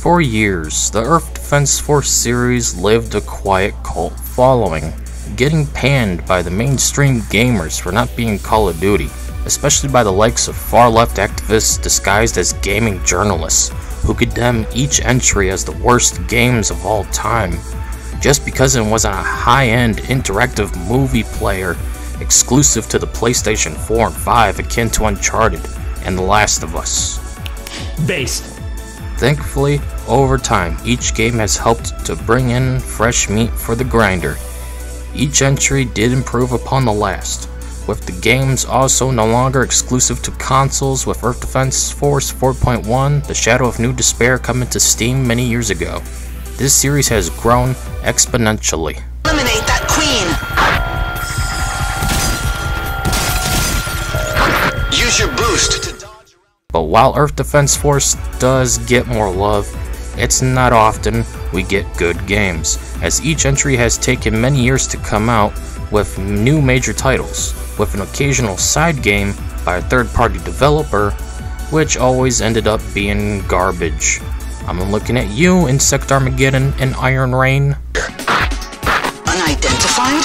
For years, the Earth Defense Force series lived a quiet cult following, getting panned by the mainstream gamers for not being Call of Duty, especially by the likes of far-left activists disguised as gaming journalists, who condemn each entry as the worst games of all time, just because it wasn't a high-end interactive movie player exclusive to the PlayStation 4 and 5 akin to Uncharted and The Last of Us. Based. Thankfully, over time, each game has helped to bring in fresh meat for the grinder. Each entry did improve upon the last, with the games also no longer exclusive to consoles, with Earth Defense Force 4.1, The Shadow of New Despair coming to Steam many years ago. This series has grown exponentially. Eliminate that queen! Use your boost to dodge. But while Earth Defense Force does get more love, it's not often we get good games, as each entry has taken many years to come out with new major titles, with an occasional side game by a third-party developer, which always ended up being garbage. I'm looking at you, Insect Armageddon and Iron Rain. Unidentified?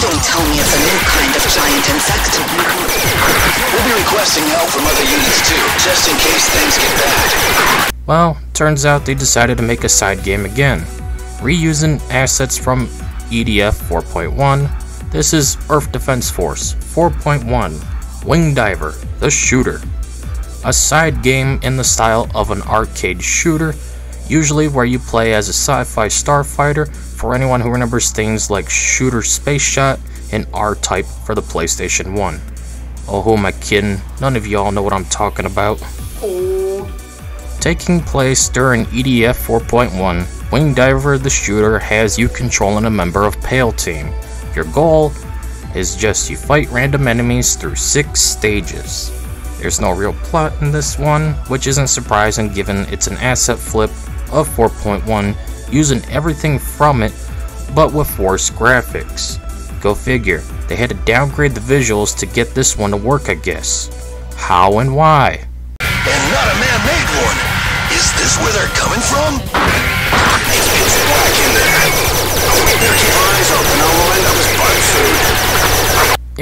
Don't tell me it's a new kind of giant insect. We'll be requesting help from other units too, just in case things get bad. Well, turns out they decided to make a side game again, reusing assets from EDF 4.1. This is Earth Defense Force 4.1, Wingdiver, the shooter. A side game in the style of an arcade shooter, usually where you play as a sci-fi starfighter for anyone who remembers things like Shooter Space Shot and R-Type for the PlayStation 1. Oh, who am I kidding? None of y'all know what I'm talking about. Taking place during EDF 4.1, Wingdiver the shooter has you controlling a member of Pale Team. Your goal is just you fight random enemies through 6 stages. There's no real plot in this one, which isn't surprising given it's an asset flip of 4.1, using everything from it, but with worse graphics. Go figure, they had to downgrade the visuals to get this one to work, I guess. How and why? And not a man-made one! Is this where they're coming from? It's black in there. Better keep our eyes open, or we'll end up as bug food.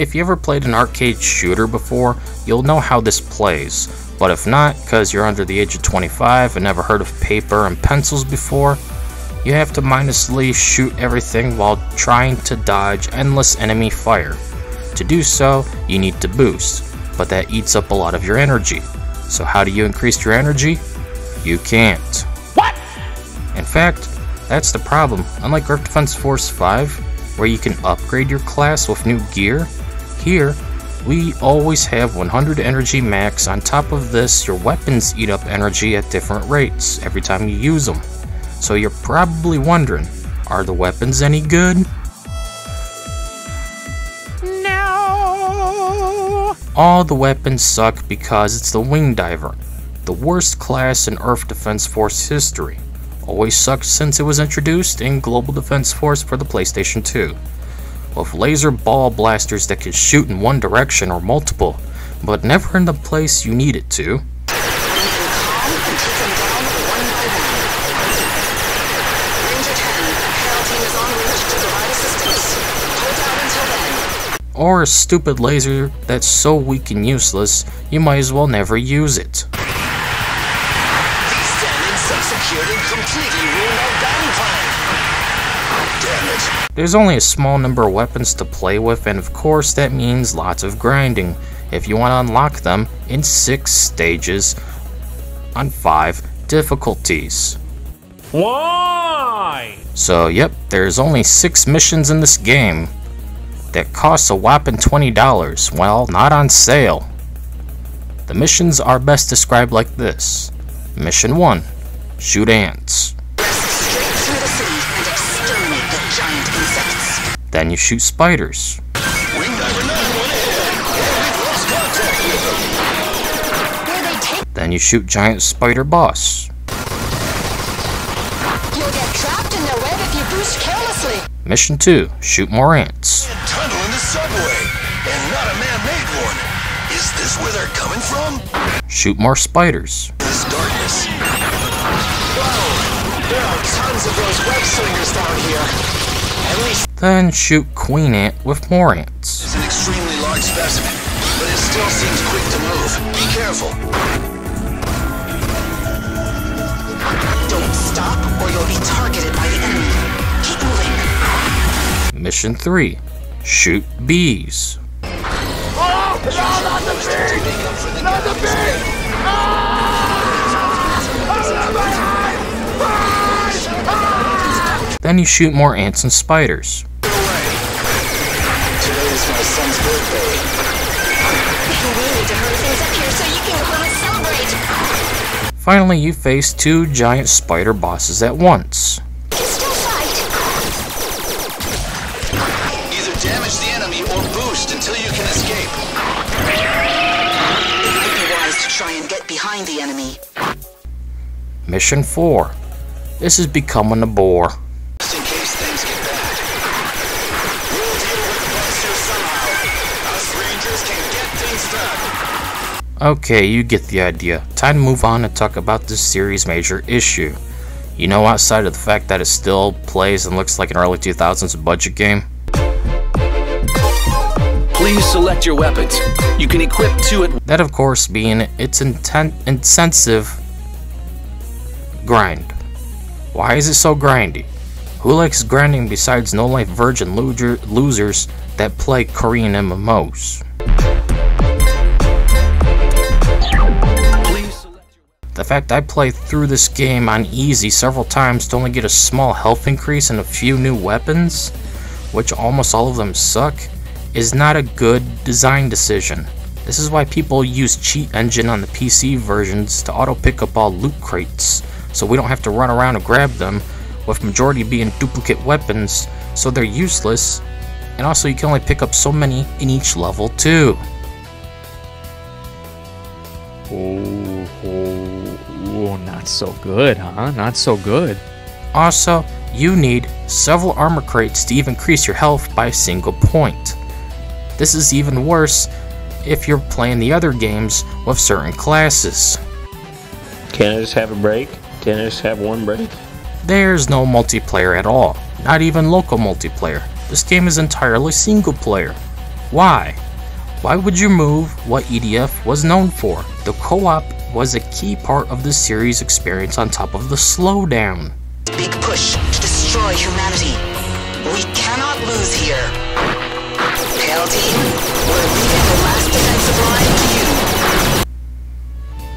If you ever played an arcade shooter before, you'll know how this plays. But if not, cause you're under the age of 25 and never heard of paper and pencils before, you have to mindlessly shoot everything while trying to dodge endless enemy fire. To do so, you need to boost, but that eats up a lot of your energy. So how do you increase your energy? You can't. What? In fact, that's the problem. Unlike Earth Defense Force 5, where you can upgrade your class with new gear, here, we always have 100 energy max. On top of this, your weapons eat up energy at different rates every time you use them. So you're probably wondering, are the weapons any good? No. All the weapons suck because it's the Wingdiver, the worst class in Earth Defense Force history. Always sucked since it was introduced in Global Defense Force for the PlayStation 2. With laser ball blasters that can shoot in one direction or multiple, but never in the place you need it to. Or a stupid laser that's so weak and useless, you might as well never use it. These standings are secured and completely ruined our downtime. Damn it. There's only a small number of weapons to play with, and of course that means lots of grinding if you want to unlock them in 6 stages on 5 difficulties. Why? So yep, there's only 6 missions in this game that costs a whopping $20, well, not on sale. The missions are best described like this. Mission 1, shoot ants. Straight through the city and exterminate the giant insects. Then you shoot spiders. Wingdiver 9-1 ahead. We've lost contact with them. Where they take? Then you shoot giant spider boss. You'll get trapped in their web if you boost carelessly. Mission 2, shoot more ants. Tunnel in the subway, and not a man-made one. Is this where they're coming from? Shoot more spiders. This darkness. Whoa, tons of those web slingers down here. At least Then shoot Queen Ant with more ants. it's an extremely large specimen, but it still seems quick to move. Be careful. Don't stop or you'll be targeted by the enemy. Keep moving. Mission 3. Shoot bees. Then you shoot more ants and spiders. Today's my son's birthday. We need to hurry things up here so you can go home and celebrate. Finally, you face 2 giant spider bosses at once. You can still fight. Either damage the enemy or boost until you can escape. It might be wise to try and get behind the enemy. Mission 4. This is becoming a bore. Just in case things get bad. We'll deal with the monsters somehow. Us Rangers can get things done. Okay, you get the idea. Time to move on and talk about this series' major issue. You know, outside of the fact that it still plays and looks like an early 2000s budget game. Please select your weapons. You can equip 2 at That, of course, being its intensive grind. Why is it so grindy? Who likes grinding besides no-life virgin losers that play Korean MMOs? Please select your The fact I played through this game on easy several times to only get a small health increase and a few new weapons, which almost all of them suck, is not a good design decision. This is why people use Cheat Engine on the PC versions to auto pick up all loot crates, so we don't have to run around and grab them, with majority being duplicate weapons, so they're useless, and also you can only pick up so many in each level too. Oh, not so good, huh? Not so good. Also, you need several armor crates to even increase your health by a single point. This is even worse if you're playing the other games with certain classes. Can't I just have a break? Can't I just have one break? There's no multiplayer at all, not even local multiplayer. This game is entirely single player. Why? Why would you move what EDF was known for? The co-op was a key part of the series' experience on top of the slowdown. Big push to destroy humanity. We cannot lose here. Pale team, we're leaving the last defensive line to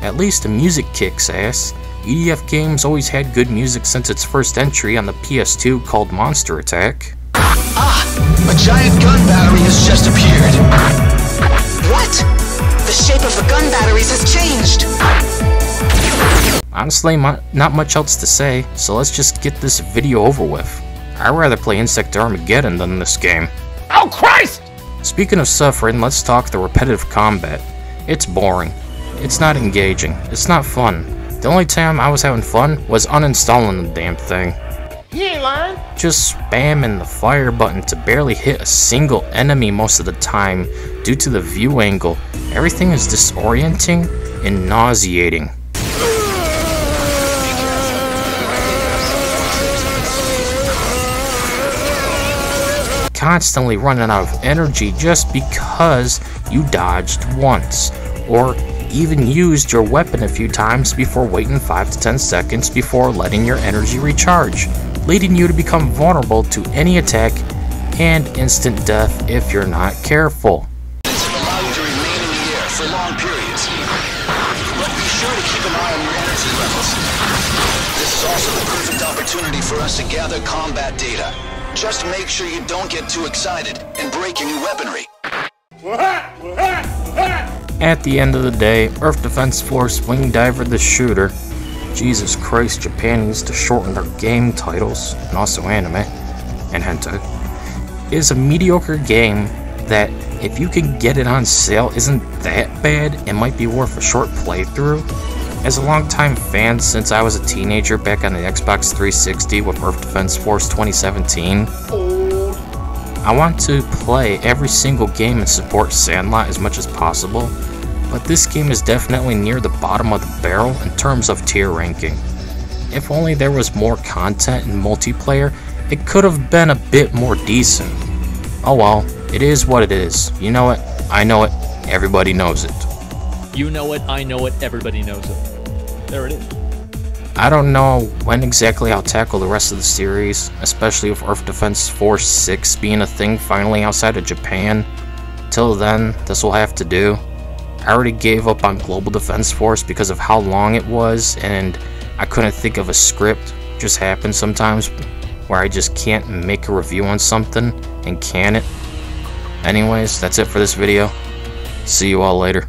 you. At least the music kicks ass. EDF games always had good music since its first entry on the PS2 called Monster Attack. A giant gun battery has just appeared. What? The shape of the gun batteries has changed. Honestly, not much else to say, so let's just get this video over with. I'd rather play Insect Armageddon than this game. Oh, Christ! Speaking of suffering, let's talk the repetitive combat. It's boring. It's not engaging. It's not fun. The only time I was having fun was uninstalling the damn thing. You ain't lying. Just spamming the fire button to barely hit a single enemy most of the time due to the view angle. Everything is disorienting and nauseating. Constantly running out of energy just because you dodged once, or even used your weapon a few times before waiting 5 to 10 seconds before letting your energy recharge, leading you to become vulnerable to any attack and instant death if you're not careful. This will allow you to remain in the air for long periods. But be sure to keep an eye on your energy levels. This is also the perfect opportunity for us to gather combat data. Just make sure you don't get too excited and break your new weaponry. At the end of the day, Earth Defense Force Wingdiver the Shooter, Jesus Christ, Japan needs to shorten their game titles, and also anime, and hentai, is a mediocre game that, if you can get it on sale, isn't that bad and might be worth a short playthrough. As a longtime fan since I was a teenager back on the Xbox 360 with Earth Defense Force 2017, I want to play every single game and support Sandlot as much as possible, but this game is definitely near the bottom of the barrel in terms of tier ranking. if only there was more content in multiplayer, it could have been a bit more decent. Oh well, it is what it is. You know it, I know it, everybody knows it. You know it, I know it, everybody knows it. There it is. I don't know when exactly I'll tackle the rest of the series, especially with Earth Defense Force 6 being a thing finally outside of Japan. Till then, this will have to do. I already gave up on Global Defense Force because of how long it was, and I couldn't think of a script. It just happens sometimes where I just can't make a review on something and can it. Anyways, that's it for this video. See you all later.